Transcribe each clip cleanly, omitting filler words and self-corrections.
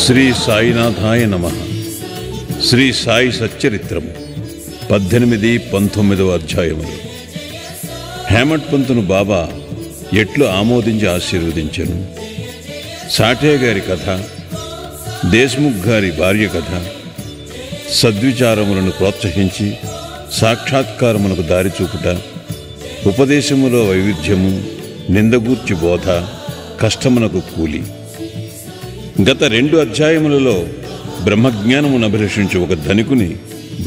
శ్రీ సాయినాథాయ నమః. శ్రీ సాయి సచ్చరిత్రము 18, 19 అధ్యాయములు. హేమట్ పంతును బాబా ఎట్లు ఆమోదించి ఆశీర్వదించెను. సాఠే గారి కథ, దేశ్ముఖ్ గారి భార్య కథ, సద్విచారములను ప్రోత్సహించి సాక్షాత్కారమునకు దారి చూపుట, ఉపదేశములో వైవిధ్యము, నిందగూర్చి బోధ, కష్టమునకు కూలి. గత 2 అధ్యాయములలో బ్రహ్మజ్ఞానమును అభిలషించి ఒక ధనికుని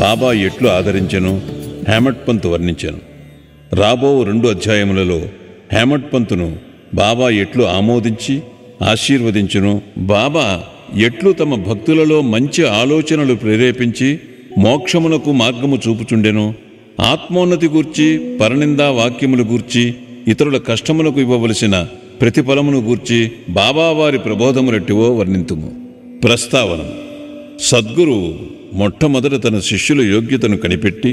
బాబా ఎట్లు ఆదరించెనో హేమట్ పంతు వర్ణించెను. రాబో 2 అధ్యాయములలో హేమట్ పంతును బాబా ఎట్లు ఆమోదించి ఆశీర్వదించెనో, బాబా ఎట్లు తమ భక్తులలో మంచి ఆలోచనలు ప్రేరేపించి మోక్షమునకు మార్గము చూపుచుండెనో, ఆత్మోన్నతి గూర్చి, పరనిందా వాక్యములు గూర్చి, ఇతరుల కష్టములకు ఇవ్వవలసిన ప్రతిఫలమును గూర్చి బాబావారి ప్రబోధములెట్టివో వర్ణింతుము. ప్రస్తావన: సద్గురువు మొట్టమొదట తన శిష్యుల యోగ్యతను కనిపెట్టి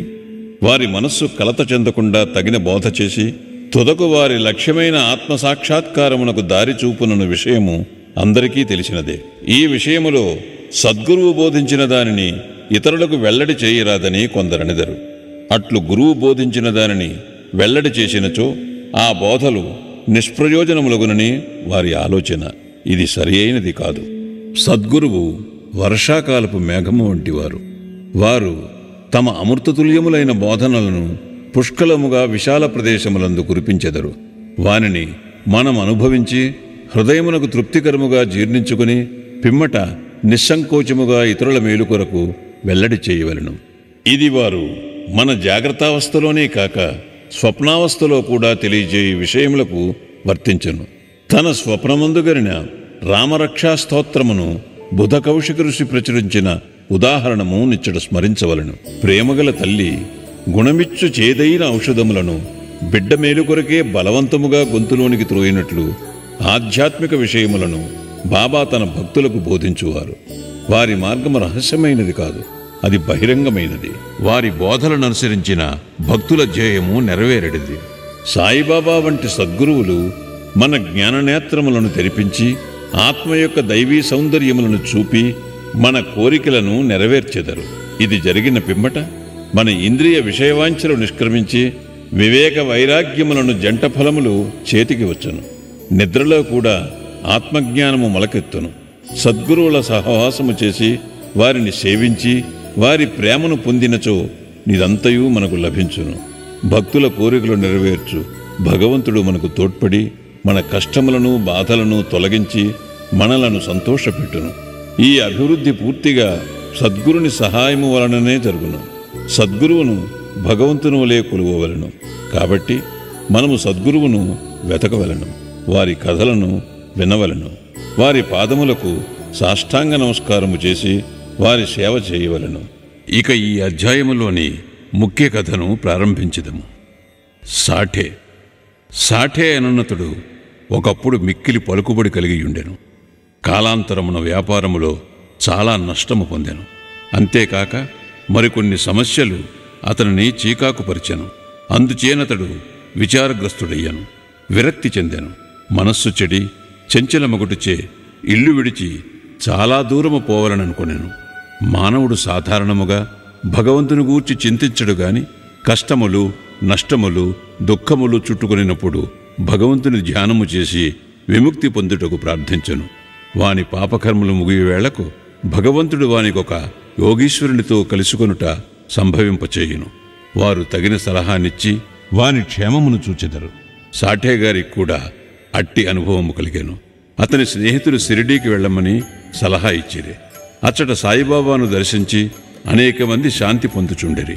వారి మనస్సు కలత చెందకుండా తగిన బోధ చేసి తుదకు వారి లక్ష్యమైన ఆత్మసాక్షాత్కారమునకు దారి చూపునన్న విషయము అందరికీ తెలిసినదే. ఈ విషయములో సద్గురువు బోధించిన దానిని ఇతరులకు వెల్లడి చేయరాదని కొందరనిదరు. అట్లు గురువు బోధించిన దానిని వెల్లడి చేసినచో ఆ బోధలు నిష్ప్రయోజనములగునని వారి ఆలోచన. ఇది సరి అయినది కాదు. సద్గురువు వర్షాకాలపు మేఘము వంటివారు. వారు తమ అమృతతుల్యములైన బోధనలను పుష్కలముగా విశాల ప్రదేశములందు కురిపించెదరు. వానిని మనం అనుభవించి హృదయమునకు తృప్తికరముగా జీర్ణించుకుని పిమ్మట నిస్సంకోచముగా ఇతరుల మేలు కొరకు వెల్లడి చేయవలెను. ఇది వారు మన జాగ్రత్తావస్థలోనే కాక స్వప్నావస్థలో కూడా తెలియజేయ విషయములకు వర్తించను. తన స్వప్నమందుగరిన రామరక్షా స్తోత్రమును బుధ కౌశిక ఋషి ప్రచురించిన ఉదాహరణము నిచ్చట స్మరించవలను. ప్రేమగల తల్లి గుణమిచ్చు చేదైన ఔషధములను బిడ్డ మేలు కొరకే బలవంతముగా గొంతులోనికి త్రోయినట్లు ఆధ్యాత్మిక విషయములను బాబా తన భక్తులకు బోధించువారు. వారి మార్గము రహస్యమైనది కాదు, అది బహిరంగమైనది. వారి బోధలను అనుసరించిన భక్తుల ధ్యేయము నెరవేరడిది. సాయిబాబా వంటి సద్గురువులు మన జ్ఞాననేత్రములను తెరిపించి ఆత్మ యొక్క దైవీ సౌందర్యములను చూపి మన కోరికలను నెరవేర్చెదరు. ఇది జరిగిన పిమ్మట మన ఇంద్రియ విషయవాంఛలు నిష్క్రమించి వివేక వైరాగ్యములను జంట ఫలములు చేతికి వచ్చును. నిద్రలో కూడా ఆత్మజ్ఞానము మొలకెత్తును. సద్గురువుల సహవాసము చేసి వారిని సేవించి వారి ప్రేమను పొందినచో నిదంతయు మనకు లభించును. భక్తుల కోరికలు నెరవేర్చు భగవంతుడు మనకు తోడ్పడి మన కష్టములను బాధలను తొలగించి మనలను సంతోషపెట్టును. ఈ అభివృద్ధి పూర్తిగా సద్గురుని సహాయము వలననే జరుగును. సద్గురువును భగవంతుని వలె కొలువవలెను. కాబట్టి మనము సద్గురువును వెతకవలెను, వారి కథలను వినవలెను, వారి పాదములకు సాష్టాంగ నమస్కారము చేసి వారి సేవ చేయవలెను. ఇక ఈ అధ్యాయములోని ముఖ్య కథను ప్రారంభించదము. సాఠే. సాఠే అనున్నతుడు ఒకప్పుడు మిక్కిలి పలుకుబడి కలిగియుండెను. కాలాంతరమున వ్యాపారములో చాలా నష్టము పొందెను. అంతేకాక మరికొన్ని సమస్యలు అతనిని చీకాకుపరిచెను. అందుచేనతడు విచారగ్రస్తుడయ్యను, విరక్తి చెందెను. మనస్సు చెడి చెంచలమగుటుచే ఇల్లు విడిచి చాలా దూరము పోవాలననుకొనెను. మానవుడు సాధారణముగా భగవంతుని గూర్చి చింతించడు గాని కష్టములు, నష్టములు, దుఃఖములు చుట్టుకొనినప్పుడు భగవంతుని ధ్యానము చేసి విముక్తి పొందుటకు ప్రార్థించెను. వాని పాపకర్మలు ముగియవేళకు భగవంతుడు వానికొక యోగీశ్వరునితో కలుసుకొనుట సంభవింపచేయును. వారు తగిన సలహానిచ్చి వాని క్షేమమును చూచెదరు. సాఠే గారికి కూడా అట్టి అనుభవము కలిగెను. అతని స్నేహితులు షిరిడీకి వెళ్ళమని సలహా ఇచ్చిరి. అచ్చట సాయిబాబాను దర్శించి అనేక మంది శాంతి పొందుచుండిరి.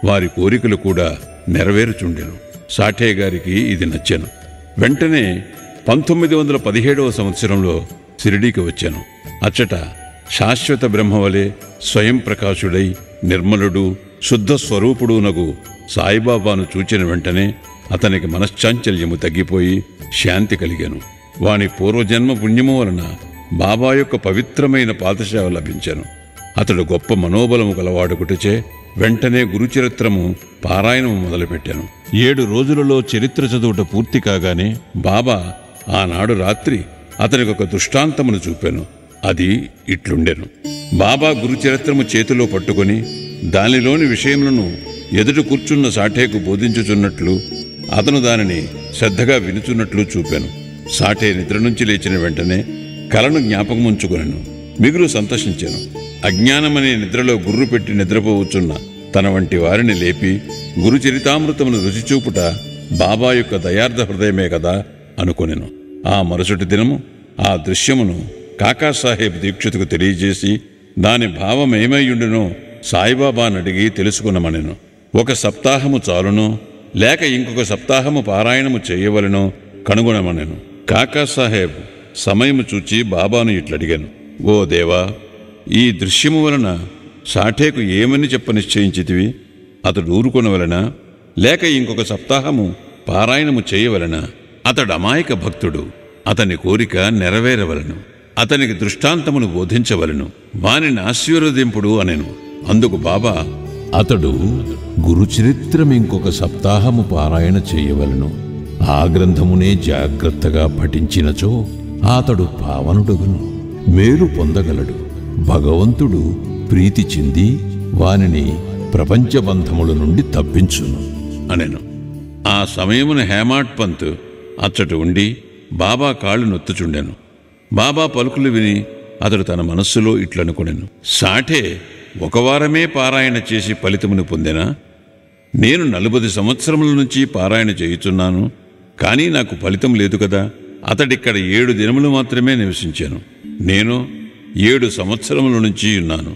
వారి కోరికలు కూడా నెరవేరుచుండెను. సాఠే గారికి ఇది నచ్చెను. వెంటనే 1917వ సంవత్సరంలో షిరిడీకి వచ్చాను. అచ్చట శాశ్వత బ్రహ్మవలే స్వయం ప్రకాశుడై నిర్మలుడు శుద్ధ స్వరూపుడునగు సాయిబాబాను చూచిన వెంటనే అతనికి మనశ్చాంచల్యము తగ్గిపోయి శాంతి కలిగాను. వాని పూర్వజన్మ పుణ్యము వలన బాబా యొక్క పవిత్రమైన పాదసేవ లభించాను. అతడు గొప్ప మనోబలము గలవాడుకుటచే వెంటనే గురుచరిత్రము పారాయణము మొదలుపెట్టాను. 7 రోజులలో చరిత్ర చదువుట పూర్తి కాగానే బాబా ఆనాడు రాత్రి అతనికొక దృష్టాంతమును చూపాను. అది ఇట్లుండెను. బాబా గురుచరిత్రము చేతిలో పట్టుకొని దానిలోని విషయములను ఎదుట కూర్చున్న సాఠేకు బోధించుచున్నట్లు అతను దానిని శ్రద్ధగా వినుచున్నట్లు చూపాను. సాఠే నిద్ర నుంచి లేచిన వెంటనే కలను జ్ఞాపకముంచుకొనెను. మిగులు సంతోషించాను. అజ్ఞానమనే నిద్రలో గుర్రు పెట్టి నిద్రపోవచ్చున్న తన వంటి వారిని లేపి గురుచరితామృతమును రుచిచూపుట బాబా యొక్క దయార్థ హృదయమే కదా అనుకొనెను. ఆ మరుసటి దినము ఆ దృశ్యమును కాకాసాహెబ్ దీక్షితుకు తెలియజేసి దాని భావమేమైయుండునో సాయిబాబాను అడిగి తెలుసుకునమనెను. 1 సప్తాహము చాలునో లేక ఇంకొక సప్తాహము పారాయణము చేయవలెనో కనుగొనమనెను. కాకాసాహెబ్ సమయము చూచి బాబాను ఇట్లడిగాను. ఓ దేవా, ఈ దృశ్యము వలన సాఠేకు ఏమని చెప్ప నిశ్చయించితివి? అతడు ఊరుకొనవలనా లేక ఇంకొక సప్తాహము పారాయణము చేయవలనా? అతడు అమాయక భక్తుడు. అతని కోరిక నెరవేరవలను. అతనికి దృష్టాంతమును బోధించవలను. వానిని ఆశీర్వదింపుడు అనెను. అందుకు బాబా, అతడు గురుచరిత్రం ఇంకొక సప్తాహము పారాయణ చేయవలను. ఆ గ్రంథమునే జాగ్రత్తగా పఠించినచో అతడు పావనుడగును, మేలు పొందగలడు. భగవంతుడు ప్రీతి చెంది వానిని ప్రపంచబంధముల నుండి తప్పించును అనెను. ఆ సమయమున హేమాడ్ పంత్ అచ్చట ఉండి బాబా కాళ్ళు నొత్తుచుండెను. బాబా పలుకులు విని అతడు తన మనస్సులో ఇట్లనుకొనెను. సాఠే 1 వారమే పారాయణ చేసి ఫలితమును పొందెనా? నేను 40 సంవత్సరముల నుంచి పారాయణ చేయుచున్నాను, కానీ నాకు ఫలితం లేదు కదా. అతడిక్కడ 7 దినములు మాత్రమే నివసించాను. నేను 7 సంవత్సరముల నుంచి ఉన్నాను.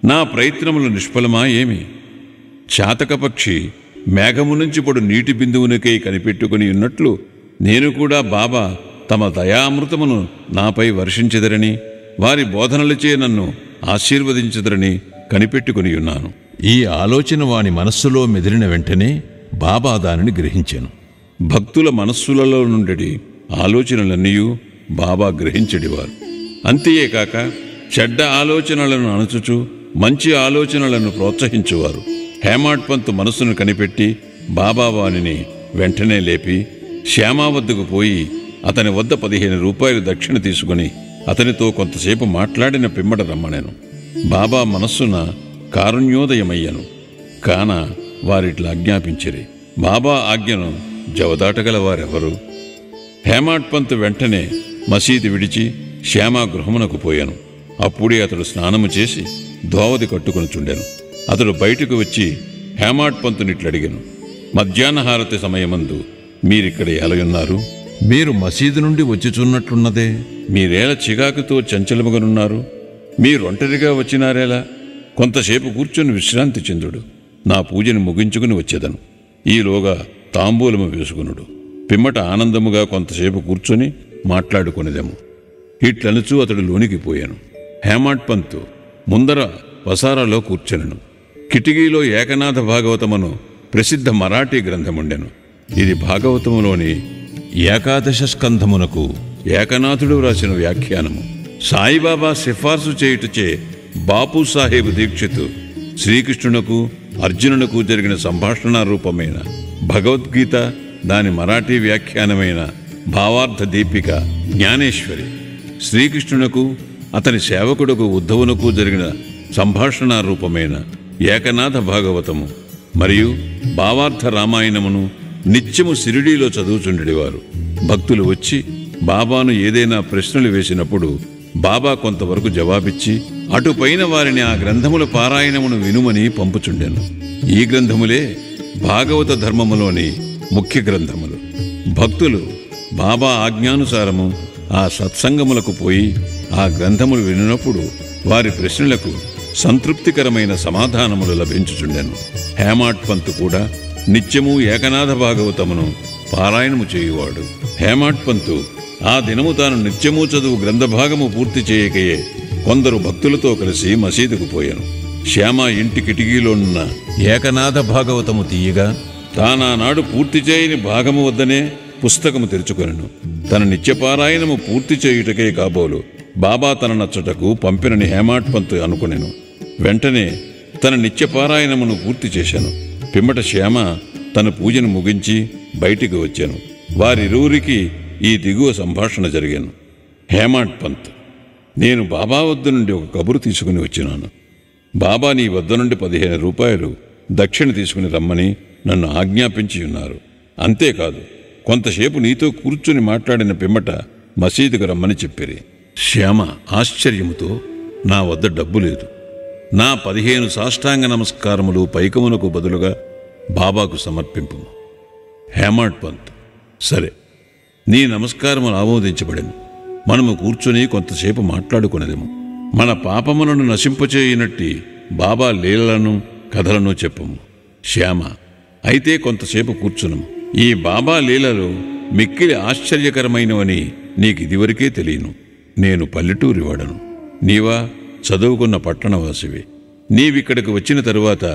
నా ప్రయత్నములు నిష్ఫలమా ఏమి? చాతకపక్షి మేఘము నుంచి పొడు నీటి బిందువునికై కనిపెట్టుకుని ఉన్నట్లు నేను కూడా బాబా తమ దయామృతమును నాపై వర్షించెదరని, వారి బోధనలచే నన్ను ఆశీర్వదించెదరని కనిపెట్టుకుని ఉన్నాను. ఈ ఆలోచన వాని మనస్సులో మెదిలిన వెంటనే బాబా దానిని గ్రహించెను. భక్తుల మనస్సులలో నుండి ఆలోచనలన్నీ బాబా గ్రహించెడివారు. అంతేకాక చెడ్డ ఆలోచనలను అణచుచు మంచి ఆలోచనలను ప్రోత్సహించువారు. హేమాడ్ పంత్ మనస్సును కనిపెట్టి బాబా వానిని వెంటనే లేపి శ్యామా వద్దకు పోయి అతని వద్ద 15 రూపాయలు దక్షిణ తీసుకుని అతనితో కొంతసేపు మాట్లాడిన పిమ్మట రమ్మనెను. బాబా మనస్సున కారుణ్యోదయమయ్యను. కాన వారిట్లా ఆజ్ఞాపించిరి. బాబా ఆజ్ఞను జవదాటగల వారెవరు? హేమాడ్ పంత్ వెంటనే మసీదు విడిచి శ్యామా గృహమునకు పోయాను. అప్పుడే అతడు స్నానము చేసి దోవది కట్టుకుని చుండెను. అతడు బయటకు వచ్చి హేమాడ్ పంతునిట్లడిగాను. మధ్యాహ్నహారతి సమయమందు మీరిక్కడ ఎలయున్నారు? మీరు మసీదు నుండి వచ్చిచున్నట్లున్నదే. మీరేల చిగాకుతో చంచలముగనున్నారు? మీరొంటరిగా వచ్చినారేలా? కొంతసేపు కూర్చొని విశ్రాంతి చెందుడు. నా పూజను ముగించుకుని వచ్చేదను. ఈలోగా తాంబూలము వేసుకునుడు. పిమ్మట ఆనందముగా కొంతసేపు కూర్చొని మాట్లాడుకునేదము. ఇట్లనుచూ అతడు లోనికి పోయాను. హేమాడ్ పంత్ ముందర వసారాలో కూర్చొనెను. కిటికీలో ఏకనాథ భాగవతమును ప్రసిద్ధ మరాఠీ గ్రంథముండెను. ఇది భాగవతములోని ఏకాదశ స్కంధమునకు ఏకనాథుడు రాసిన వ్యాఖ్యానము. సాయిబాబా సిఫార్సు చేయుటచే బాపు సాహెబ్ దీక్షిత్ శ్రీకృష్ణునకు అర్జునునకు జరిగిన సంభాషణ రూపమైన భగవద్గీత, దాని మరాఠీ వ్యాఖ్యానమైన భావార్థ దీపిక జ్ఞానేశ్వరి, శ్రీకృష్ణునకు అతని సేవకుడుకు ఉద్ధవునకు జరిగిన సంభాషణ రూపమైన ఏకనాథ భాగవతము మరియు భావార్థ రామాయణమును నిత్యము సిరిడీలో చదువుచుండేవారు. భక్తులు వచ్చి బాబాను ఏదైనా ప్రశ్నలు వేసినప్పుడు బాబా కొంతవరకు జవాబిచ్చి అటుపైన వారిని ఆ గ్రంథముల పారాయణమును వినుమని పంపుచుండెను. ఈ గ్రంథములే భాగవత ధర్మములోని ముఖ్య గ్రంథములు. భక్తులు బాబా ఆజ్ఞానుసారము ఆ సత్సంగములకు పోయి ఆ గ్రంథములు వినినప్పుడు వారి ప్రశ్నలకు సంతృప్తికరమైన సమాధానములు లభించుచుండెను. హేమాడ్ పంత్ కూడా నిత్యము ఏకనాథ భాగవతమును పారాయణము చేయువాడు. హేమాడ్ పంత్ ఆ దినము తాను నిత్యము చదువు గ్రంథభాగము పూర్తి చేయకయే కొందరు భక్తులతో కలిసి మసీదుకు పోయాను. శ్యామ ఇంటి కిటికీలోనున్న ఏకనాథ భాగవతము తీయగా తానానాడు పూర్తి చేయని భాగము వద్దనే పుస్తకము తెరుచుకొనెను. తన నిత్యపారాయణము పూర్తి చేయుటకే కాబోలు బాబా తన నచ్చటకు పంపినని హేమాడ్ పంత్ అనుకునెను. వెంటనే తన నిత్యపారాయణమును పూర్తి చేశాను. పిమ్మట శ్యామ తన పూజను ముగించి బయటికి వచ్చాను. వారిరువురికి ఈ దిగువ సంభాషణ జరిగాను. హేమాడ్ పంత్: నేను బాబా వద్ద నుండి ఒక కబురు తీసుకుని వచ్చినాను. బాబా నీ వద్ద నుండి 15 రూపాయలు దక్షిణ తీసుకుని రమ్మని నన్ను ఆజ్ఞాపించి ఉన్నారు. అంతేకాదు, కొంతసేపు నీతో కూర్చుని మాట్లాడిన పిమ్మట మసీదుకు రమ్మని చెప్పిరి. శ్యామ ఆశ్చర్యముతో, నా వద్ద డబ్బు లేదు, నా 15 సాష్టాంగ నమస్కారములు పైకమునకు బదులుగా బాబాకు సమర్పింపు. హేమాడ్ పంత్, సరే, నీ నమస్కారములు ఆమోదించబడెను. మనము కూర్చుని కొంతసేపు మాట్లాడుకునేదేము. మన పాపములను నశింపచేయనట్టి బాబా లీలలను కథలను చెప్పము. శ్యామ, అయితే కొంతసేపు కూర్చునము. ఈ బాబా లీలలు మిక్కిలి ఆశ్చర్యకరమైనవని నీకిదివరకే తెలియను. నేను పల్లెటూరివాడను, నీవా చదువుకున్న పట్టణవాసివి. నీవిక్కడికి వచ్చిన తరువాత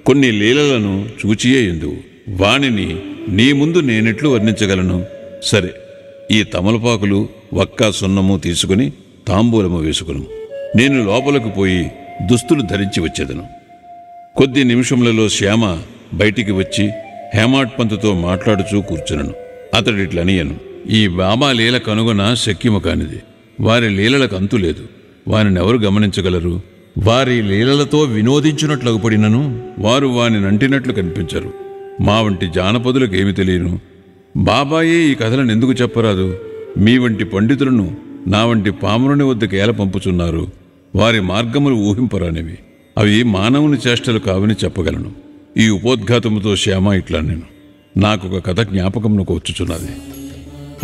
కొన్ని లీలలను చూచియే ఎందువు. వానిని నీ ముందు నేనెట్లు వర్ణించగలను? సరే, ఈ తమలపాకులు వక్కా సున్నము తీసుకుని తాంబూలము వేసుకును. నేను లోపలకు పోయి దుస్తులు ధరించి వచ్చేదను. కొద్ది నిమిషములలో శ్యామ బయటికి వచ్చి హేమాడ్ పంతుతో మాట్లాడుచూ కూర్చునను. అతడిట్లనియను, ఈ బాబా లీల కనుగొన శక్యము కానిది. వారి లీలలకు అంతులేదు. వారినెవరు గమనించగలరు? వారి లీలలతో వినోదించున్నట్లు అగుపడినను వారు వాని నంటినట్లు కనిపించరు. మా వంటి జానపదులకు ఏమి తెలియను? బాబాయే ఈ కథలను ఎందుకు చెప్పరాదు? మీ వంటి పండితులను నా వంటి పామురుని వద్దకు ఏల పంపుచున్నారు. వారి మార్గములు ఊహింపరానివి. అవి మానవుని చేష్టలు కావని చెప్పగలను. ఈ ఉపోద్ఘాతముతో శ్యామ ఇట్లా నేను నాకొక కథ జ్ఞాపకమునకు వచ్చుచున్నది.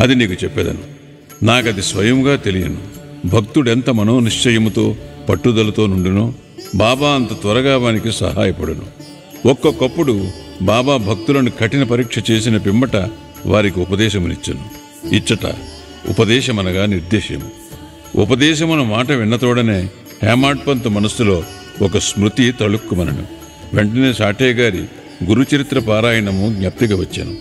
అది నీకు చెప్పేదను. నాకది స్వయంగా తెలియను. భక్తుడెంత మనోనిశ్చయముతో పట్టుదలతో నుండునో బాబా అంత త్వరగా వానికి సహాయపడును. ఒక్కొక్కప్పుడు బాబా భక్తులను కఠిన పరీక్ష చేసిన పిమ్మట వారికి ఉపదేశమునిచ్చును. ఇచ్చట ఉపదేశమనగా నిర్దేశము. ఉపదేశమున మాట విన్నతోడనే హేమాడ్ పంత్ మనస్సులో ఒక స్మృతి తళుక్కుమనను. వెంటనే సాటే గారి గురుచరిత్ర పారాయణము జ్ఞప్తిగా వచ్చాను.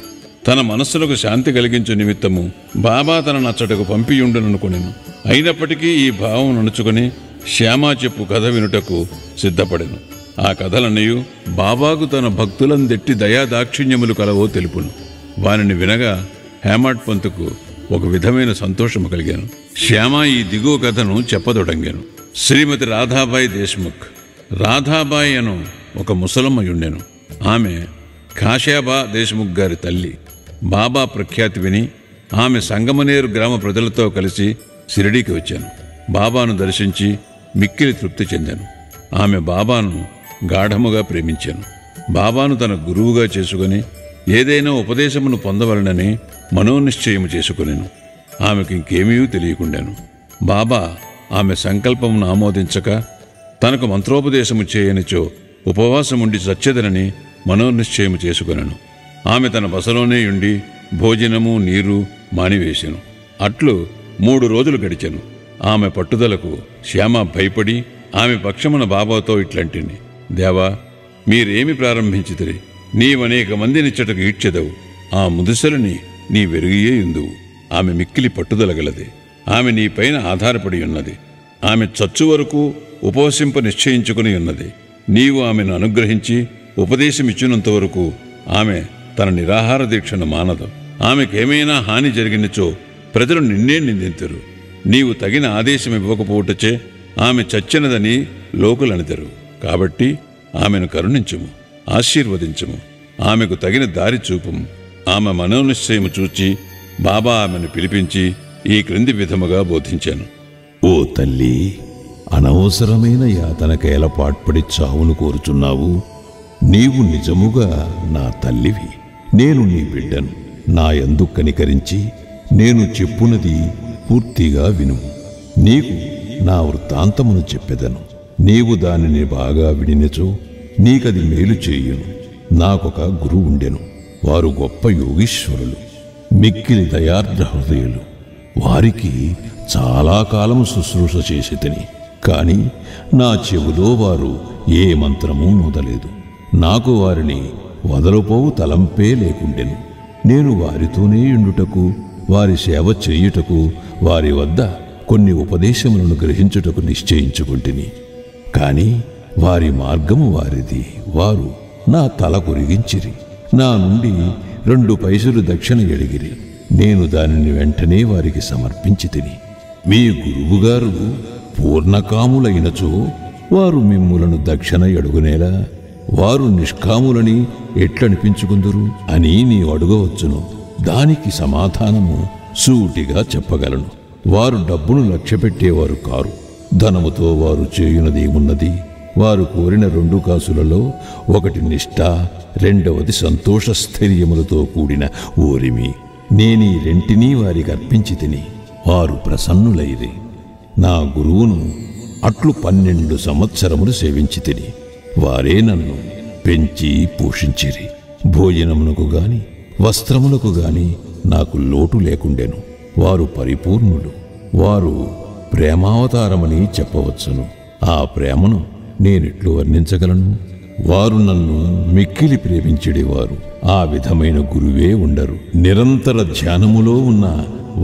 తన మనస్సులకు శాంతి కలిగించు నిమిత్తము బాబా తన నచ్చటకు పంపియుండుననుకొనెను. అయినప్పటికీ ఈ భావం నడుచుకుని శ్యామా చెప్పు కథ వినుటకు సిద్ధపడెను. ఆ కథలన్నయు బాబాకు తన భక్తులందెట్టి దయాదాక్షిణ్యములు కలవో తెలుపును. వానిని వినగా హేమాడ్ పంతుకు ఒక విధమైన సంతోషము కలిగాను. శ్యామ ఈ దిగువ కథను చెప్పదొడంగాను. శ్రీమతి రాధాబాయి దేశ్ముఖ్. రాధాబాయి అను ఒక ముసలమ్మయుండెను. ఆమె కాశాబా దేశ్ముఖ్ గారి తల్లి. బాబా ప్రఖ్యాతి విని ఆమె సంగమనేరు గ్రామ ప్రజలతో కలిసి షిరిడీకి వచ్చాను. బాబాను దర్శించి మిక్కిలి తృప్తి చెందాను. ఆమె బాబాను గాఢముగా ప్రేమించాను. బాబాను తన గురువుగా చేసుకుని ఏదైనా ఉపదేశమును పొందవలనని మనోనిశ్చయము చేసుకునేను. ఆమెకు ఇంకేమీ తెలియకుండాను. బాబా ఆమె సంకల్పమును ఆమోదించక తనకు మంత్రోపదేశము చేయనిచో ఉపవాసముండి చచ్చెదనని మనోనిశ్చయము చేసుకునను. ఆమె తన బసలోనే ఉండి భోజనము నీరు మానివేశెను. అట్లు 3 రోజులు గడిచెను. ఆమె పట్టుదలకు శ్యామ భయపడి ఆమె పక్షమున బాబాతో ఇట్లంటిని, దేవా, మీరేమి ప్రారంభించితిరి? నీవనేక మందినిచ్చటకు ఈడ్చెదవు. ఆ ముదుసలని నీ వెరుగియే ఎందువు. ఆమె మిక్కిలి పట్టుదలగలది. ఆమె నీపైన ఆధారపడి ఉన్నది. ఆమె చచ్చు వరకు ఉపవసింప నిశ్చయించుకుని ఉన్నది. నీవు ఆమెను అనుగ్రహించి ఉపదేశమిచ్చినంత వరకు ఆమె తన నిరాహార దీక్షను మానదు. ఆమెకేమైనా హాని జరిగినచో ప్రజలు నిన్నే నిందింతురు. నీవు తగిన ఆదేశం ఇవ్వకపోవటచే ఆమె చచ్చినదని లోకులనిదరు. కాబట్టి ఆమెను కరుణించుము, ఆశీర్వదించుము, ఆమెకు తగిన దారి చూపుము. ఆమె మనోనిశ్చయము చూచి బాబా ఆమెను పిలిపించి ఈ క్రింది విధముగా బోధించాను. ఓ తల్లి, అనవసరమైన యాతనకేల పాట్పడి చావును కోరుచున్నావు. నీవు నిజముగా నా తల్లివి. నేను నీ బిడ్డను. నా యందు కనికరించి నేను చెప్పునది పూర్తిగా వినుము. నీకు నా వృత్తాంతమును చెప్పెదను. నీవు దానిని బాగా వినినచో నీకది మేలు చేయును. నాకొక గురువు ఉండెను. వారు గొప్ప యోగీశ్వరులు, మిక్కిలి దయార్ద్ర హృదయులు. వారికి చాలా కాలము శుశ్రూష చేసి తిని, కాని నా చెవులో వారు ఏ మంత్రమూ నొదలేదు. నాకు వారిని వదలుపోవు తలంపే లేకుండెను. నేను వారితోనే ఉండుటకు, వారి సేవ చేయుటకు, వారి వద్ద కొన్ని ఉపదేశములను గ్రహించుటకు నిశ్చయించుకుంటుని. కాని వారి మార్గము వారిది. వారు నా తల కొరిగించిరి. నా నుండి 2 పైసలు దక్షిణ ఎడిగిరి. నేను దానిని వెంటనే వారికి సమర్పించి తిని, మీ గురువుగారు పూర్ణకాములైనచో వారు మిమ్ములను దక్షిణ అడుగునేలా, వారు నిష్కాములని ఎట్లనిపించుకుందురు అని నీవు అడగవచ్చును. దానికి సమాధానము సూటిగా చెప్పగలను. వారు డబ్బును లక్ష్యపెట్టేవారు కారు. ధనముతో వారు చేయునదేమున్నది? వారు కోరిన 2 కాసులలో ఒకటి నిష్ఠ, రెండవది సంతోష స్థైర్యములతో కూడిన ఓరిమి. నేనీ రెంటినీ వారికి అర్పించి తిని వారు ప్రసన్నులైరి. నా గురువును అట్లు 12 సంవత్సరములు సేవించి తిని వారే నన్ను పెంచి పోషించిరి. భోజనమునకు గాని వస్త్రములకు గాని నాకు లోటు లేకుండెను. వారు పరిపూర్ణులు. వారు ప్రేమావతారమని చెప్పవచ్చును. ఆ ప్రేమను నేనెట్లు వర్ణించగలను? వారు నన్ను మిక్కిలి ప్రేమించెడివారు. ఆ విధమైన గురువే ఉండరు. నిరంతర ధ్యానములో ఉన్న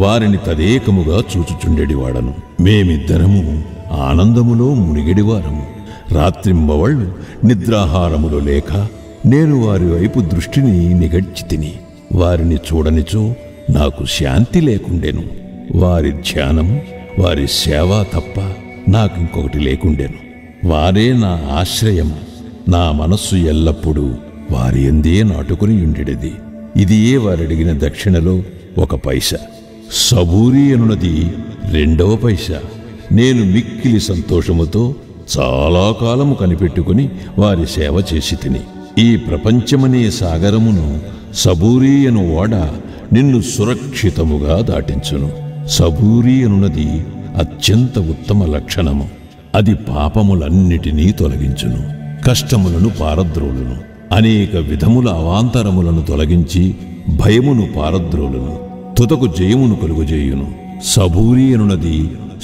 వారిని తదేకముగా చూచుచుండెడివాడను. మేమిద్దరము ఆనందములో మునిగెడివారము. రాత్రింబవళ్ళు నిద్రాహారములు లేక నేను వారి వైపు దృష్టిని నిగడ్చి తిని వారిని చూడనిచో నాకు శాంతి లేకుండెను. వారి ధ్యానము, వారి సేవ తప్ప నాకింకొకటి లేకుండెను. వారే నా ఆశ్రయం. నా మనస్సు ఎల్లప్పుడూ వారి యందే నాటుకుని ఉండెడిది. ఇదియే వారడిగిన దక్షిణలో 1 పైసా. సబూరి అనున్నది 2వ పైసా. నేను మిక్కిలి సంతోషముతో చాలా కాలము కనిపెట్టుకుని వారి సేవ చేసి తిని. ఈ ప్రపంచమనే సాగరమును సబూరి అను ఓడ నిన్ను సురక్షితముగా దాటించును. సబూరి అనున్నది అత్యంత ఉత్తమ లక్షణము. అది పాపములన్నిటినీ తొలగించును, కష్టములను పారద్రోలును, అనేక విధముల అవాంతరములను తొలగించి భయమును పారద్రోలును, తుదకు జయమును కలుగజేయును. సబూరి అనున్నది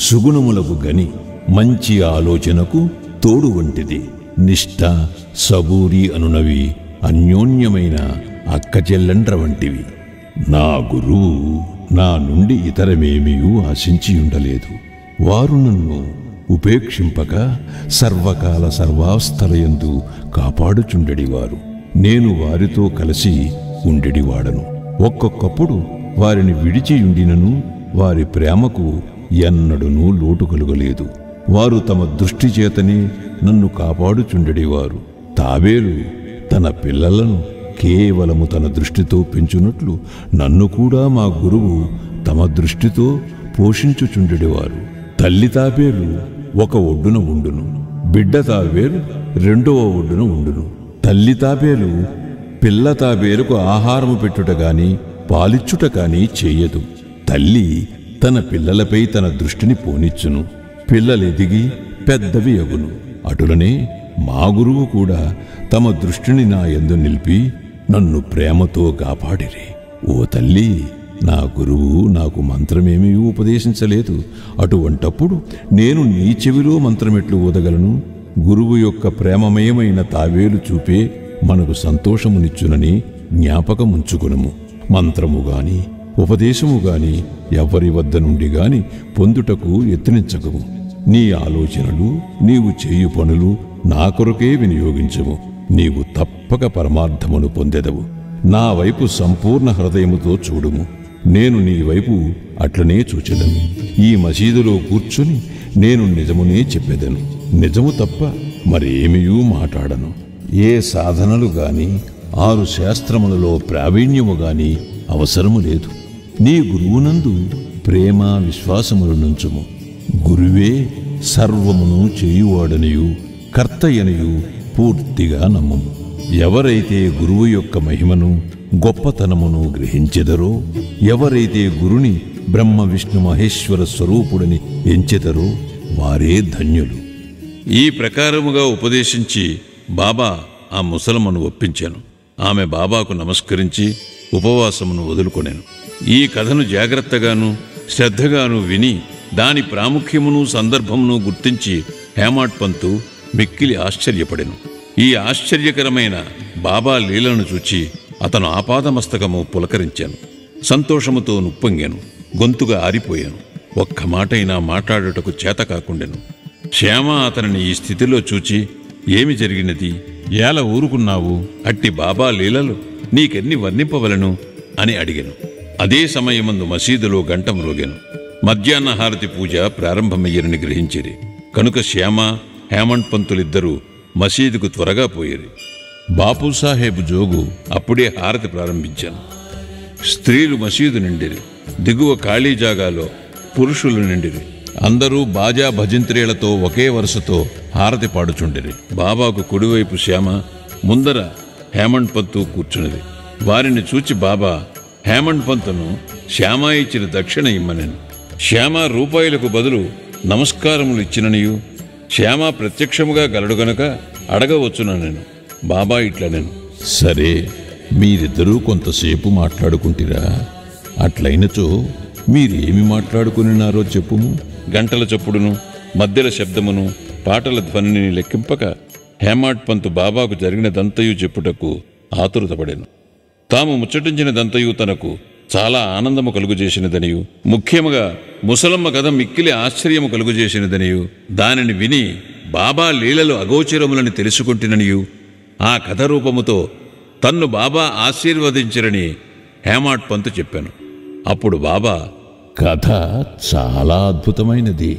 సుగుణములకు గని, మంచి ఆలోచనకు తోడు వంటిది. నిష్ఠ, సబూరి అనునవి అన్యోన్యమైన అక్కచెల్లండ్ర వంటివి. నా గురువు నా నుండి ఇతరమేమీయూ ఆశించి ఉండలేదు. వారు నన్ను ఉపేక్షింపక సర్వకాల సర్వావస్థలయందు కాపాడుచుండెడివారు. నేను వారితో కలిసి ఉండెడివాడను. ఒక్కొక్కప్పుడు వారిని విడిచియుండినను వారి ప్రేమకు ఎన్నడూనూ లోటు కలుగలేదు. వారు తమ దృష్టి చేతనే నన్ను కాపాడుచుండెడివారు. తాబేలు తన పిల్లలను కేవలము తన దృష్టితో పెంచునట్లు నన్ను కూడా మా గురువు తమ దృష్టితో పోషించుచుండెడివారు. తల్లి తాబేలు 1 ఒడ్డున ఉండును, బిడ్డ తాబేలు 2వ ఒడ్డున ఉండును. తల్లి తాబేలు పిల్ల తాబేలుకు ఆహారము పెట్టుట గాని పాలిచ్చుట కాని చేయదు. తల్లి తన పిల్లలపై తన దృష్టిని పోనిచ్చును. పిల్లలెదిగి పెద్దవి అగును. అటులనే మా గురువు కూడా తమ దృష్టిని నా యందు నిలిపి నన్ను ప్రేమతో కాపాడిరి. ఓ తల్లి, నా గురువు నాకు మంత్రమేమీ ఉపదేశించలేదు. అటువంటప్పుడు నేను నీ చెవిలో మంత్రమెట్లు ఊదగలను? గురువు యొక్క ప్రేమమయమైన తావేలు చూపే మనకు సంతోషమునిచ్చునని జ్ఞాపకముంచుకునుము. మంత్రము గాని ఉపదేశము గాని ఎవ్వరి వద్ద నుండి గాని పొందుటకు యత్నించకము. నీ ఆలోచనలు, నీవు చేయు పనులు నా కొరకే వినియోగించుము. నీవు తప్పక పరమార్థమును పొందెదవు. నా వైపు సంపూర్ణ హృదయముతో చూడుము. నేను నీ వైపు అట్లనే చూచెదను. ఈ మసీదులో కూర్చుని నేను నిజమునే చెప్పెదను. నిజము తప్ప మరేమియూ మాట్లాడను. ఏ సాధనలు గాని 6 శాస్త్రములలో ప్రావీణ్యము గాని అవసరము లేదు. నీ గురువునందు ప్రేమ విశ్వాసములు నుంచుము. గురువే సర్వమును చేయువాడనియు కర్తయనియు పూర్తిగా నమ్ముము. ఎవరైతే గురువు యొక్క మహిమను గొప్పతనమును గ్రహించెదరో, ఎవరైతే గురుని బ్రహ్మ విష్ణు మహేశ్వర స్వరూపుడని ఎంచెదరో వారే ధన్యులు. ఈ ప్రకారముగా ఉపదేశించి బాబా ఆ ముసలమ్మను ఒప్పించాను. ఆమె బాబాకు నమస్కరించి ఉపవాసమును వదులుకొనెను. ఈ కథను జాగ్రత్తగాను శ్రద్ధగాను విని దాని ప్రాముఖ్యమును సందర్భమును గుర్తించి హేమాడ్ పంతు మిక్కిలి ఆశ్చర్యపడెను. ఈ ఆశ్చర్యకరమైన బాబా లీలను చూచి అతను ఆపాదమస్తకము పులకరించాను. సంతోషముతో నుప్పొంగాను. గొంతుగా ఆరిపోయాను. ఒక్క మాటైనా మాట్లాడుటకు చేత కాకుండెను. శ్యామ అతనిని ఈ స్థితిలో చూచి, ఏమి జరిగినది? ఎలా ఊరుకున్నావు? అట్టి బాబా లీలలు నీకెన్ని వర్ణింపవలను అని అడిగాను. అదే సమయమందు మసీదులో గంట మ్రోగాను. మధ్యాహ్న హారతి పూజ ప్రారంభమయ్యరని గ్రహించిరి. కనుక శ్యామ, హేమంత్ పంతులిద్దరూ మసీదుకు త్వరగా పోయిరి. బాపూసాహెబ్ జోగు అప్పుడే హారతి ప్రారంభించాను. స్త్రీలు మసీదు నిండిరి. దిగువ ఖాళీ జాగాలో పురుషులు నిండిరి. అందరూ బాజా భజంత్రీలతో ఒకే వరుసతో హారతి పాడుచుండిరి. బాబాకు కుడివైపు శ్యామ, ముందర హేమంత్ పంతు కూర్చున్నది. వారిని చూచి బాబా హేమంత్ పంతును శ్యామ ఇచ్చిన దక్షిణ ఇమ్మనెను. శ్యామ రూపాయలకు బదులు నమస్కారములు ఇచ్చిననియు, శ్యామ ప్రత్యక్షముగా గలడు గనుక అడగవచ్చుననెను. బాబా ఇట్లనెను, సరే, మీరిద్దరూ కొంతసేపు మాట్లాడుకుంటిరా? అట్లయినచో మీరేమి మాట్లాడుకునినారో చెప్పుము. గంటల చప్పుడును, మధ్యల శబ్దమును, పాటల ధ్వనిని లెక్కింపక హేమంత్ పంతు బాబాకు జరిగినదంతయు చెప్పుటకు ఆతురతపడెను. తాము ముచ్చటించినదంతయు తనకు చాలా ఆనందము కలుగుజేసినదనియు, ముఖ్యముగా ముసలమ్మ కథ మిక్కిలి ఆశ్చర్యము కలుగుజేసినదనియు, దానిని విని బాబా లీలలు అగోచరములని తెలుసుకుంటుననియు, ఆ కథ రూపముతో తన్ను బాబా ఆశీర్వదించిరని హేమంత్ పంతు చెప్పాను. అప్పుడు బాబా, కథ చాలా అద్భుతమైనది.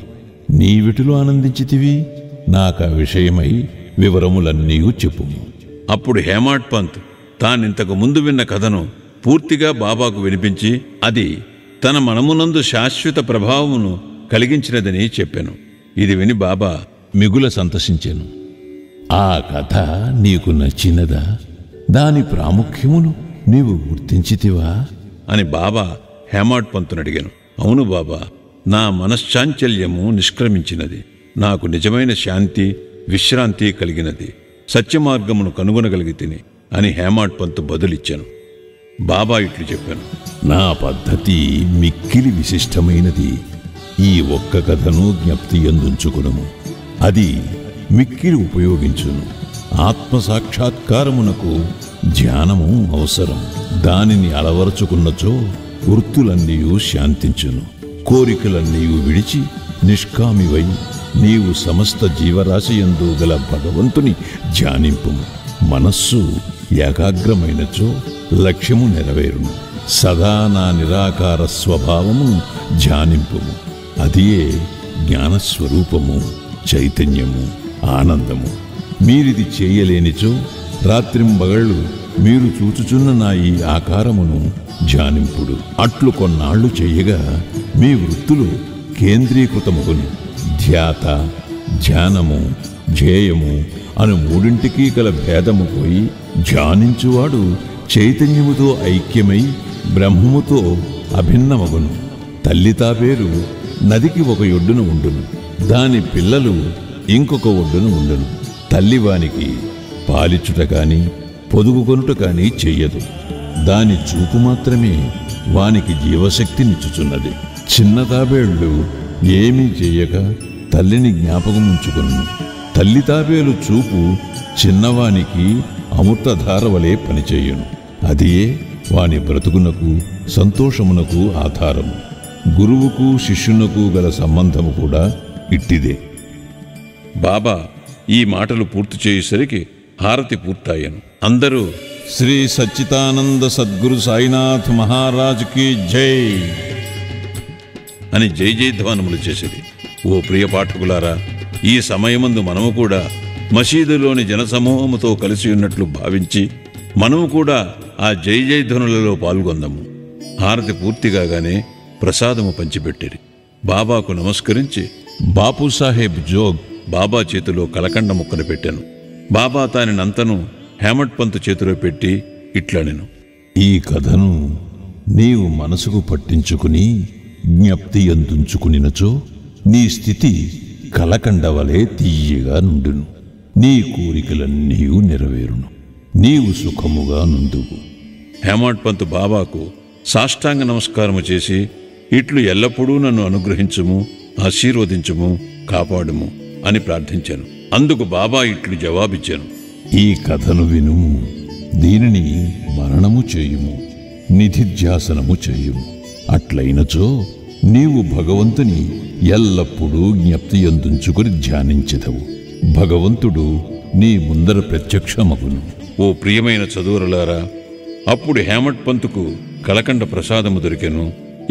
నీవిటిలో ఆనందించితివి? నాకా విషయమై వివరములన్నీ చెప్పుము. అప్పుడు హేమంత్ పంత్ తానింతకు ముందు విన్న కథను పూర్తిగా బాబాకు వినిపించి, అది తన మనమునందు శాశ్వత ప్రభావమును కలిగించినదని చెప్పాను. ఇది విని బాబా మిగుల సంతసించెను. ఆ కథ నీకు నచ్చినదా? దాని ప్రాముఖ్యమును నీవు గుర్తించితివా అని బాబా హేమంత్ పంతును అడిగాను. అవును బాబా, నా మనశ్చాంచల్యము నిష్క్రమించినది. నాకు నిజమైన శాంతి, విశ్రాంతి కలిగినది. సత్యమార్గమును కనుగొనగలిగితిని అని హేమంత్ పంతు బదులిచ్చాను. బాబా ఇట్లు చెప్పాను, నా పద్ధతి మిక్కిలి విశిష్టమైనది. ఈ ఒక్క కథను జ్ఞప్తి యందుంచుకును. అది మిక్కిలి ఉపయోగించును. ఆత్మసాక్షాత్కారమునకు ధ్యానము అవసరం. దానిని అలవరచుకున్నచో వృత్తులన్నీ శాంతించును. కోరికలన్నీ విడిచి నిష్కామివై నీవు సమస్త జీవరాశియందు గల భగవంతుని ధ్యానింపుము. మనస్సు ఏకాగ్రమైనచో లక్ష్యము నెరవేరును. సదా నా నిరాకార స్వభావమును ధ్యానింపుము. అదియే జ్ఞానస్వరూపము, చైతన్యము, ఆనందము. మీరిది చేయలేనిచో రాత్రింబగళ్ళు మీరు చూచుచున్న నా ఈ ఆకారమును ధ్యానింపుడు. అట్లు కొన్నాళ్లు చెయ్యగా మీ వృత్తులు కేంద్రీకృతముగును. ధ్యాత, ధ్యానము, ధ్యేయము అను మూడింటికి గల భేదము పోయి ధ్యానించువాడు చైతన్యముతో ఐక్యమై బ్రహ్మముతో అభిన్నమగును. తల్లి తాబేలు నదికి ఒక ఒడ్డున ఉండును, దాని పిల్లలు ఇంకొక ఒడ్డున ఉండును. తల్లివానికి పాలిచ్చుట కాని పొదుగుకొనుట కాని చెయ్యదు. దాని చూపు మాత్రమే వానికి జీవశక్తినిచ్చుచున్నది. చిన్న తాబేళ్లు ఏమీ చెయ్యక తల్లిని జ్ఞాపకముంచుకును. తల్లి తాబేలు చూపు చిన్నవానికి అమృతధార వలె పనిచేయును. అదియే వాని బ్రతుకునకు, సంతోషమునకు ఆధారము. గురువుకు శిష్యునకు గల సంబంధము కూడా ఇట్టిదే. బాబా ఈ మాటలు పూర్తి చేసేసరికి హారతి పూర్తయ్యాను. అందరూ శ్రీ సచ్చిదానంద సద్గురు సాయినాథ్ మహారాజ్ కి జై అని జై జయధ్వానములు చేసేది. ఓ ప్రియ పాఠకులారా, ఈ సమయమందు మనము కూడా మసీదులోని జనసమూహముతో కలిసి ఉన్నట్లు భావించి మనము కూడా ఆ జై జయధ్వనులలో పాల్గొందాము. హారతి పూర్తిగానే ప్రసాదము పంచిపెట్టిరి. బాబాకు నమస్కరించి బాపూసాహెబ్ జోగ్ బాబా చేతిలో కలకండ ముక్కను పెట్టాను. బాబా తానినంతను హేమంత్ పంతు చేతిలో పెట్టి ఇట్లనెను, ఈ కథను నీవు మనసుకు పట్టించుకుని జ్ఞప్తి యందుంచుకునినచో నీ స్థితి కలకండవలే తీయగా నుండును. నీ కోరికలన్నీ నెరవేరును. నీవు సుఖముగా నుందువు. హేమంత్ పంతు బాబాకు సాష్టాంగ నమస్కారము చేసి, ఇట్లు ఎల్లప్పుడూ నన్ను అనుగ్రహించుము, ఆశీర్వదించుము, కాపాడుము అని ప్రార్థించాను. అందుకు బాబా ఇట్లు జవాబిచ్చాను, ఈ కథను వినుము. దీనిని మరణము చేయుము, నిధిధ్యాసనము చేయుము. అట్లయినచో నీవు భగవంతుని ఎల్లప్పుడూ జ్ఞప్తి యందుంచుకుని ధ్యానించెదవు. భగవంతుడు నీ ముందర ప్రత్యక్షమగును. ఓ ప్రియమైన చదువురులారా, అప్పుడు హేమంత్ పంతుకు కలకండ ప్రసాదము దొరికెను.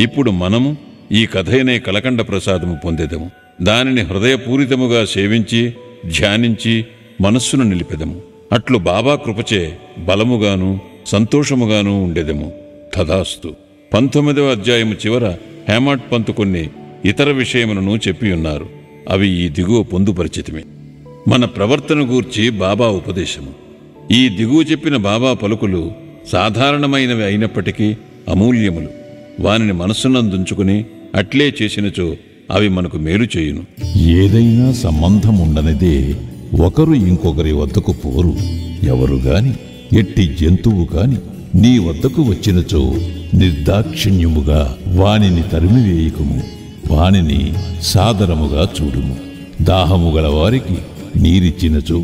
ఇప్పుడు మనము ఈ కథయనే కలకండ ప్రసాదము పొందెదము. దానిని హృదయపూరితముగా సేవించి ధ్యానించి మనస్సును నిలిపెదము. అట్లు బాబా కృపచే బలముగాను సంతోషముగాను ఉండెదము. తదాస్తు. 19వ అధ్యాయము చివర హేమాడ్ పంత్ కొన్ని ఇతర విషయములను చెప్పియున్నారు. అవి ఈ దిగువ పొందుపరిచితిమి. మన ప్రవర్తన గూర్చి బాబా ఉపదేశము. ఈ దిగువ చెప్పిన బాబా పలుకులు సాధారణమైనవి అయినప్పటికీ అమూల్యములు. వానిని మనస్సునందుంచుకుని అట్లే చేసినచో అవి మనకు మేలు చేయును. ఏదైనా సంబంధం ఉండనిదే ఒకరు ఇంకొకరి వద్దకు పోరు. ఎవరు గాని ఎట్టి జంతువు కాని నీ వద్దకు వచ్చినచో నిర్దాక్షిణ్యముగా వానిని తరిమివేయకుము. వానిని సాదరముగా చూడుము. దాహము గల వారికి నీరిచ్చినచో,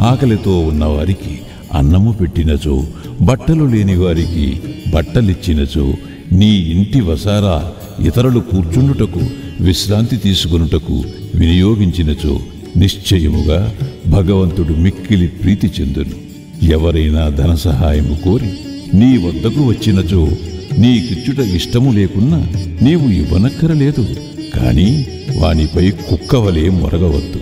ఆకలితో ఉన్నవారికి అన్నము పెట్టినచో, బట్టలు లేని వారికి బట్టలిచ్చినచో, నీ ఇంటి వసారా ఇతరులు కూర్చుండుటకు విశ్రాంతి తీసుకొనుటకు వినియోగించినచో నిశ్చయముగా భగవంతుడు మిక్కిలి ప్రీతి చెందును. ఎవరైనా ధన సహాయము కోరి నీ వద్దకు వచ్చినచో నీకిచ్చుట ఇష్టము లేకున్నా నీవు ఇవ్వనక్కరలేదు. కాని వానిపై కుక్కవలే మొరగవద్దు.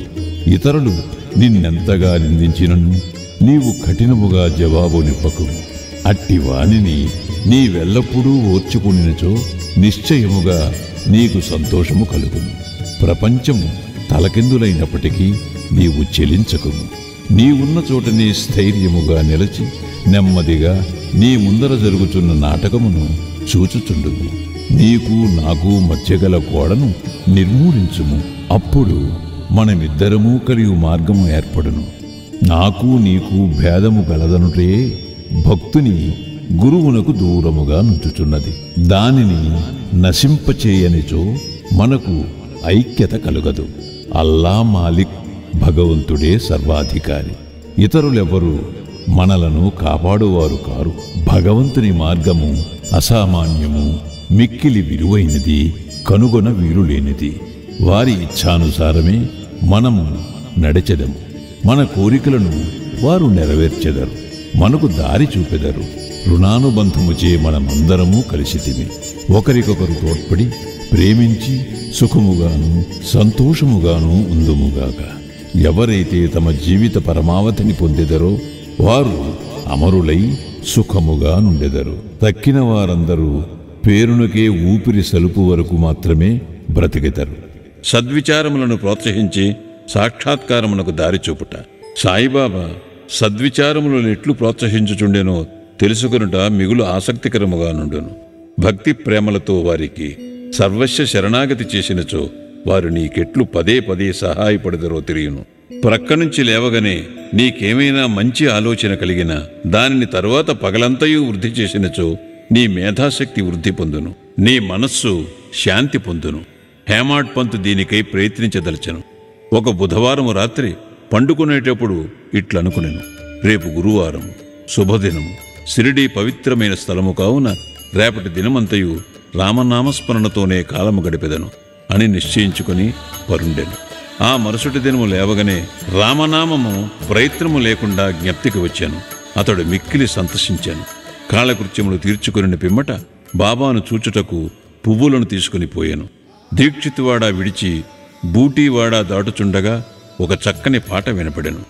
ఇతరులు నిన్నెంతగా నిందించినను నీవు కఠినముగా జవాబు నిప్పకుము. అట్టి వానిని నీవెల్లప్పుడూ ఓర్చుకునినచో నిశ్చయముగా నీకు సంతోషము కలుగును. ప్రపంచము తలకిందులైనప్పటికీ నీవు చెలించకుము. నీవున్న చోటనే స్థైర్యముగా నిలచి నెమ్మదిగా నీ ముందర జరుగుతున్న నాటకమును చూచుచుండుము. నీకు నాకు మధ్యగల గోడను నిర్మూలించుము. అప్పుడు మనమిద్దరము కలియు మార్గము ఏర్పడును. నాకు నీకు భేదము గలదనుటే భక్తుని గురువునకు దూరముగా నుంచుచున్నది. దానిని నశింపచేయనిచో మనకు ఐక్యత కలుగదు. అల్లా మాలిక్ భగవంతుడే సర్వాధికారి. ఇతరులెవరూ మనలను కాపాడువారు కారు. భగవంతుని మార్గము అసామాన్యము, మిక్కిలి విలువైనది, కనుగొన వీలులేనిది. వారి ఇచ్ఛానుసారమే మనము నడిచెదము. మన కోరికలను వారు నెరవేర్చెదరు, మనకు దారి చూపెదరు. రుణానుబంధముచే మనమందరము కలిసితిమి. ఒకరికొకరు తోడ్పడి ప్రేమించి సుఖముగాను సంతోషముగాను ఉందుముగాక. ఎవరైతే తమ జీవిత పరమావధిని పొందెదరో వారు అమరులై సుఖముగా నుండెదరు. తక్కిన వారందరూ పేరునకే ఊపిరి సలుపు వరకు మాత్రమే బ్రతికెదరు. సద్విచారములను ప్రోత్సహించి సాక్షాత్కారమునకు దారి చూపుట. సాయిబాబా సద్విచారములను ఎట్లు ప్రోత్సహించుచుండెనో తెలుసుకొనుట మిగులు ఆసక్తికరముగా నుండును. భక్తి ప్రేమలతో వారికి సర్వస్వ శరణాగతి చేసినచో వారు నీకెట్లు పదే పదే సహాయపడదరో తెలియను. ప్రక్కనుంచి లేవగానే నీకేమైనా మంచి ఆలోచన కలిగినా దానిని తరువాత పగలంతయు వృద్ధి చేసినచో నీ మేధాశక్తి వృద్ధి పొందును, నీ మనస్సు శాంతి పొందును. హేమాడ్ పంత్ దీనికై ప్రయత్నించదలచను. ఒక బుధవారము రాత్రి పండుకునేటప్పుడు ఇట్లనుకునెను, రేపు గురువారం, శుభదినము, షిరిడీ పవిత్రమైన స్థలము కావున రేపటి దినమంతయు రామనామస్మరణతోనే కాలము గడిపెదను అని నిశ్చయించుకుని పరుండెను. ఆ మరుసటి దినము లేవగానే రామనామము ప్రయత్నము లేకుండా జ్ఞప్తికి వచ్చాను. అతడు మిక్కిలి సంతసించాను. కాలకృత్యములు తీర్చుకుని పిమ్మట బాబాను చూచుటకు పువ్వులను తీసుకుని పోయాను. దీక్షితువాడ విడిచి బూటీవాడ దాటుచుండగా ఒక చక్కని పాట వినపడెను.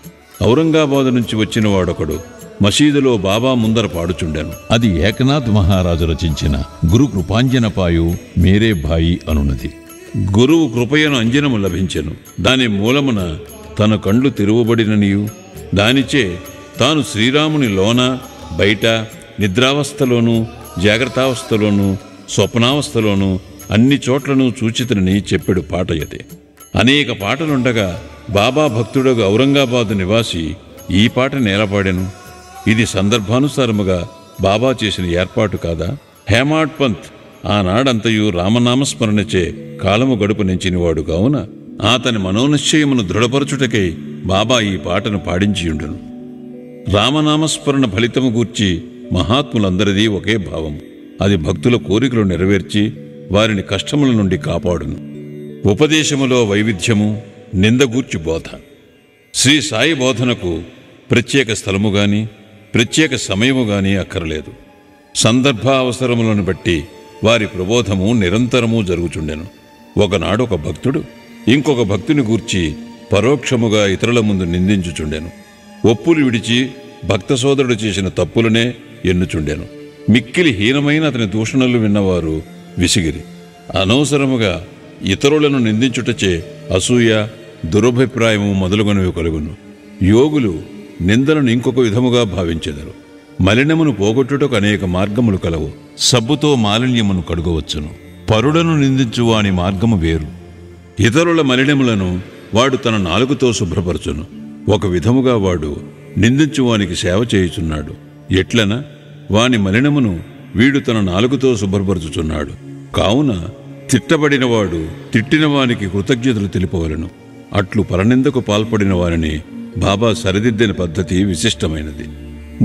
ఔరంగాబాదు నుంచి వచ్చిన వాడొకడు మసీదులో బాబా ముందర పాడుచుండెను. అది ఏకనాథ్ మహారాజు రచించిన గురు కృపాంజనపాయు మేరే భాయి అనున్నది. గురువు కృపయను అంజనము లభించెను. దాని మూలమున తన కండ్లు తెరువబడిననియు దానిచే తాను శ్రీరాముని లోన బయట నిద్రావస్థలోనూ జాగ్రత్తావస్థలోనూ స్వప్నావస్థలోనూ అన్ని చోట్లను చూచితనని చెప్పెడు పాట యతే. అనేక పాటలుండగా బాబా భక్తుడగు ఔరంగాబాదు నివాసి ఈ పాట నేలపాడెను. ఇది సందర్భానుసారముగా బాబా చేసిన ఏర్పాటు కాదా? హేమాడ్ పంత్ ఆనాడంతయు రామనామస్మరణచే కాలము గడుపు నెంచినవాడు కావున అతని మనోనిశ్చయమును దృఢపరచుటకై బాబా ఈ పాటను పాడించియుండును. రామనామస్మరణ ఫలితము గూర్చి మహాత్ములందరిది ఒకే భావము. అది భక్తుల కోరికలు నెరవేర్చి వారిని కష్టముల నుండి కాపాడును. ఉపదేశములో వైవిధ్యము, నిందగూర్చి బోధ. శ్రీ సాయి బోధనకు ప్రత్యేక స్థలము గాని ప్రత్యేక సమయము గాని అక్కరలేదు. సందర్భ అవసరములను బట్టి వారి ప్రబోధము నిరంతరము జరుగుచుండెను. ఒకనాడు ఒక భక్తుడు ఇంకొక భక్తుని గూర్చి పరోక్షముగా ఇతరుల ముందు నిందించుచుండెను. ఒప్పులు విడిచి భక్త సోదరుడు చేసిన తప్పులనే ఎన్నుచుండెను. మిక్కిలి హీనమైన అతని దూషణలు విన్నవారు విసిగిరి. అనవసరముగా ఇతరులను నిందించుటచే అసూయ, దురభిప్రాయము మొదలుగునవి కలుగును. యోగులు నిందలను ఇంకొక విధముగా భావించెదరు. మలినమును పోగొట్టుటకు అనేక మార్గములు కలవు. సబ్బుతో మాలిన్యమును కడుగవచ్చును. పరులను నిందించు వాని మార్గము వేరు. ఇతరుల మలినములను వాడు తన నాలుకతో శుభ్రపరచును. ఒక విధముగా వాడు నిందించువానికి సేవ చేయుచున్నాడు. ఎట్లన వాని మలినమును వీడు తన నాలుకతో శుభ్రపరచుచున్నాడు. కావున తిట్టబడినవాడు తిట్టిన వానికి కృతజ్ఞతలు తెలుపవలను. అట్లు పరనిందకు పాల్పడిన వారిని బాబా సరిదిద్దిన పద్ధతి విశిష్టమైనది.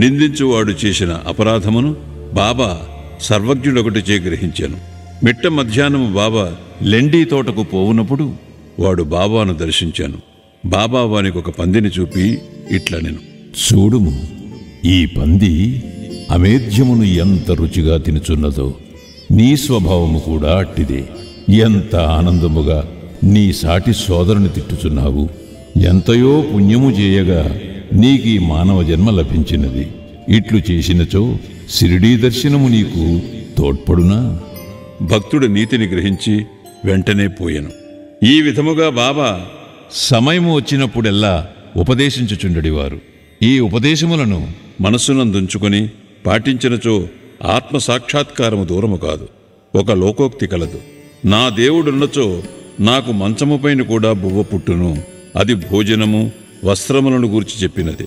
నిందించువాడు చేసిన అపరాధమును బాబా సర్వజ్ఞుడొకటిచే గ్రహించాను. మిట్ట మధ్యాహ్నము బాబా లెండీ తోటకు పోవునప్పుడు వాడు బాబాను దర్శించాను. బాబా వానికి ఒక పందిని చూపి ఇట్లనెను, చూడుము, ఈ పంది అమేధ్యమును ఎంత రుచిగా తినుచున్నదో నీ స్వభావము కూడా అట్టిదే. ఎంత ఆనందముగా నీ సాటి సోదరుని తిట్టుచున్నావు. ఎంతయో పుణ్యము చేయగా నీకీ మానవ జన్మ లభించినది. ఇట్లు చేసినచో షిరిడీ దర్శనము నీకు తోడ్పడునా? భక్తుడు నీతిని గ్రహించి వెంటనే పోయెను. ఈ విధముగా బాబా సమయము వచ్చినప్పుడెల్లా ఉపదేశించుచుండెడివారు. ఈ ఉపదేశములను మనస్సునందుంచుకొని పాటించినచో ఆత్మసాక్షాత్కారము దూరము కాదు. ఒక లోకోక్తి కలదు, నా దేవుడున్నచో నాకు మంచముపైన కూడా బువ్వ పుట్టును. అది భోజనము, వస్త్రములను గూర్చి చెప్పినది.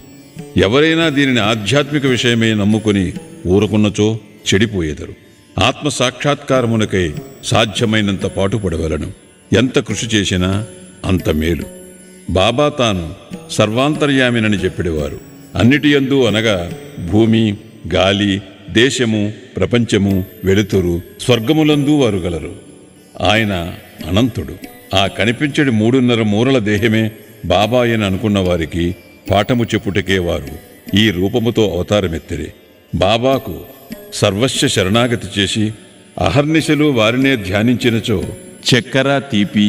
ఎవరైనా దీనిని ఆధ్యాత్మిక విషయమే నమ్ముకొని ఊరుకున్నచో చెడిపోయేదరు. ఆత్మసాక్షాత్కారమునకై సాధ్యమైనంత పాటుపడవలను. ఎంత కృషి చేసినా అంత మేలు. బాబా తాను సర్వాంతర్యామినని చెప్పేవారు. అన్నిటియందు అనగా భూమి, గాలి, దేశము, ప్రపంచము, వెలుతురు, స్వర్గములందు వారు గలరు. ఆయన అనంతుడు. ఆ కనిపించడి 3.5 మూరల దేహమే బాబా అని అనుకున్న వారికి పాఠము చెప్పుటకే వారు ఈ రూపముతో అవతారమెత్తిరి. బాబాకు సర్వస్వ శరణాగతి చేసి అహర్నిశలు వారినే ధ్యానించినచో చక్కెర, తీపి,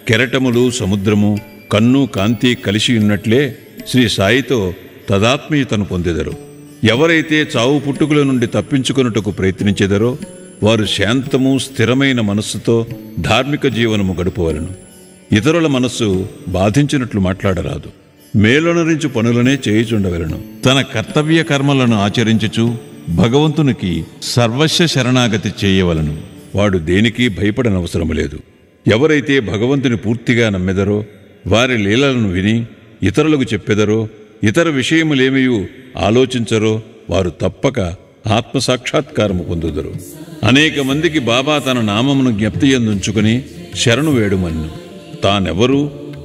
కెరటములు, సముద్రము, కన్ను, కాంతి కలిసి ఉన్నట్లే శ్రీ సాయితో తదాత్మీయతను పొందెదరు. ఎవరైతే చావు పుట్టుకుల నుండి తప్పించుకొనుటకు ప్రయత్నించెదరో వారు శాంతము, స్థిరమైన మనస్సుతో ధార్మిక జీవనము గడుపవలను. ఇతరుల మనస్సు బాధించినట్లు మాట్లాడరాదు. మేలొనరించు పనులనే చేయుచుండవలను. తన కర్తవ్య కర్మలను ఆచరించుచు భగవంతునికి సర్వస్వ శరణాగతి చేయవలను. వాడు దేనికి భయపడనవసరము లేదు. ఎవరైతే భగవంతుని పూర్తిగా నమ్మెదరో, వారి లీలలను విని ఇతరులకు చెప్పెదరో, ఇతర విషయములేమియూ ఆలోచించరో వారు తప్పక ఆత్మసాక్షాత్కారము పొందుదరు. అనేక మందికి బాబా తన నామమును జ్ఞప్తియందుంచుకుని శరణు వేడుమన్ను. తానెవరూ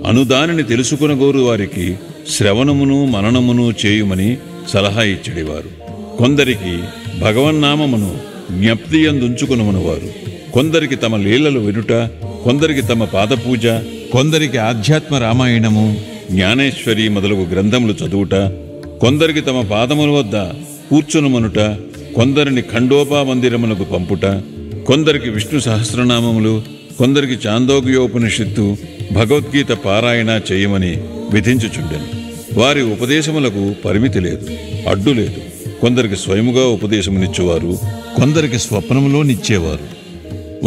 అనుదానిని తెలుసుకునగోరు వారికి శ్రవణమును మననమును చేయుమని సలహా ఇచ్చడివారు. కొందరికి భగవన్నామమును జ్ఞప్తియందుంచుకునమనువారు. కొందరికి తమ లీలలు వినుట, కొందరికి తమ పాదపూజ, కొందరికి ఆధ్యాత్మ రామాయణము, జ్ఞానేశ్వరి మొదలగు గ్రంథములు చదువుట, కొందరికి తమ పాదముల వద్ద కూర్చునమనుట, కొందరిని ఖండోపా మందిరమునకు పంపుట, కొందరికి విష్ణు సహస్రనామములు, కొందరికి చాందోగ్యోపనిషత్తు, భగవద్గీత పారాయణ చేయమని విధించుచుండెను. వారి ఉపదేశములకు పరిమితి లేదు, అడ్డు లేదు. కొందరికి స్వయముగా ఉపదేశమునిచ్చేవారు, కొందరికి స్వప్నములో నిచ్చేవారు.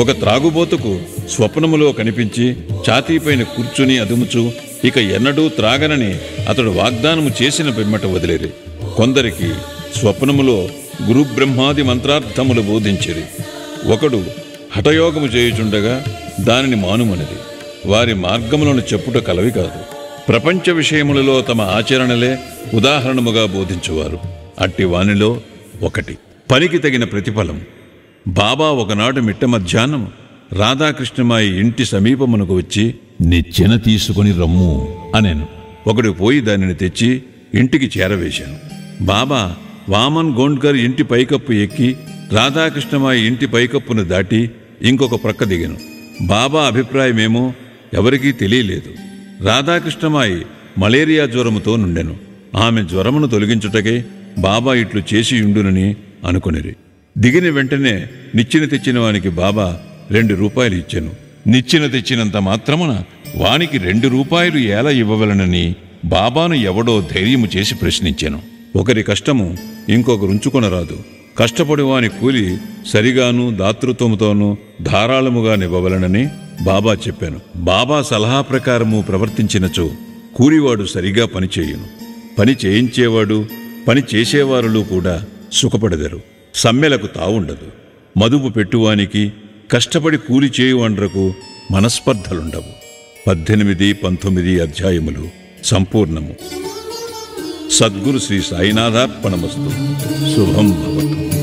ఒక త్రాగుబోతుకు స్వప్నములో కనిపించి ఛాతీపైన కూర్చుని అదుముచు ఇక ఎన్నడూ త్రాగనని అతడు వాగ్దానము చేసిన పిమ్మట వదిలేరి. కొందరికి స్వప్నములో గురుబ్రహ్మాది మంత్రార్థములు బోధించిరి. ఒకడు హఠయోగము చేయుచుండగా దానిని మానుమనిది. వారి మార్గములను చెప్పుట కలవి కాదు. ప్రపంచ విషయములలో తమ ఆచరణలే ఉదాహరణముగా బోధించువారు. అట్టి వానిలో ఒకటి పనికి తగిన ప్రతిఫలం. బాబా ఒకనాడు మిట్ట మధ్యాహ్నం రాధాకృష్ణమాయి ఇంటి సమీపమునకు వచ్చి నిచ్చెన తీసుకొని రమ్ము అనెను. ఒకడు పోయి దానిని తెచ్చి ఇంటికి చేరవేశాను. బాబా వామన్ గోండ్కర్ ఇంటి పైకప్పు ఎక్కి రాధాకృష్ణమాయి ఇంటి పైకప్పును దాటి ఇంకొక ప్రక్క దిగాను. బాబా అభిప్రాయమేమో ఎవరికీ తెలియలేదు. రాధాకృష్ణమాయి మలేరియా జ్వరముతో నుండెను. ఆమె జ్వరమును తొలగించుటకే బాబా ఇట్లు చేసియుండునని అనుకొనిరి. దిగిన వెంటనే నిచ్చెన తెచ్చిన వానికి బాబా 2 రూపాయలు ఇచ్చెను. నిచ్చెన తెచ్చినంత మాత్రమున వానికి 2 రూపాయలు ఎలా ఇవ్వవలనని బాబాను ఎవడో ధైర్యము చేసి ప్రశ్నించెను. ఒకరి కష్టము ఇంకొకరుంచుకొనరాదు. కష్టపడి వాని కూలి సరిగాను దాతృత్వముతోనూ ధారాళముగా నివ్వవలనని బాబా చెప్పాను. బాబా సలహా ప్రకారము ప్రవర్తించినచో కూలివాడు సరిగా పనిచేయును. పని చేయించేవాడు, పని చేసేవారులు కూడా సుఖపడదరు. సమ్మెలకు తావుండదు. మదుపు పెట్టువానికి, కష్టపడి కూలి చేయువాండ్రకు మనస్పర్ధలుండవు. 18, 19 అధ్యాయములు సంపూర్ణము. సద్గురు శ్రీ సాయినాథార్పణమస్తు. శుభం భవతు.